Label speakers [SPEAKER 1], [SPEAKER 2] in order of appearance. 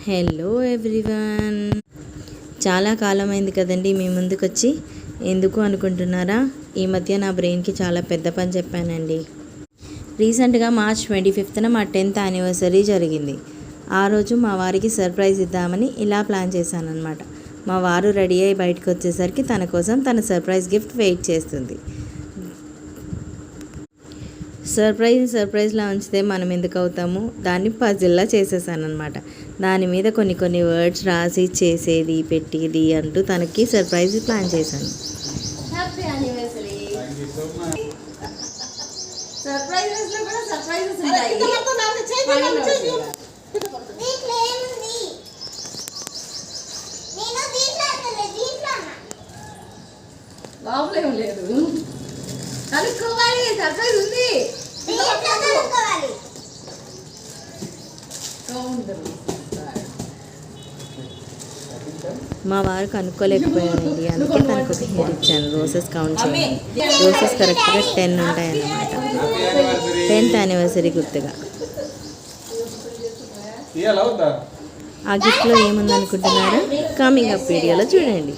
[SPEAKER 1] Hello everyone, చాలా కాలమైంది కదండి మీ ముందుకు వచ్చి. ఎందుకు అనుకుంటున్నారా? ఈ మధ్య నా బ్రెయిన్కి చాలా పెద్ద పని చెప్పానండి. రీసెంట్గా March 25న మా 10th యానివర్సరీ జరిగింది. ఆ రోజు మా వారికి సర్ప్రైజ్ ఇద్దామని ఇలా ప్లాన్ చేశానన్నమాట. మా వారు రెడీ అయ్యి బయటకు వచ్చేసరికి తన కోసం తన సర్ప్రైజ్ గిఫ్ట్ వెయిట్ చేస్తుంది. సర్ప్రైజ్లా ఉంచితే మనం ఎందుకు అవుతాము, దాన్ని పజిల్లా చేసేసానమాట. దాని మీద కొన్ని వర్డ్స్ రాసి చేసేది పెట్టేది అంటూ తనకి సర్ప్రైజ్ ప్లాన్ చేశాను.
[SPEAKER 2] Happy anniversary. సర్ప్రైజెస్ కూడా సర్ప్రైజెస్ ఉంటాయి. లోపల ఏం లేదు, కనుక్కోవాలి. సర్ప్రైజ్ ఉంది.
[SPEAKER 1] మా వారు కనుక్కోలేకపోయారండి, అందుకే తనకు ఒక హెయిర్ ఇచ్చాను. రోసెస్ కౌంట్ చేయండి. రోసెస్ కరెక్ట్గా 10 ఉంటాయన్నమాట. 10th యానివర్సరీ గుర్తుగా. ఆ గిఫ్ట్లో ఏముందనుకుంటున్నారా? కమింగ్ అప్ వీడియోలో చూడండి.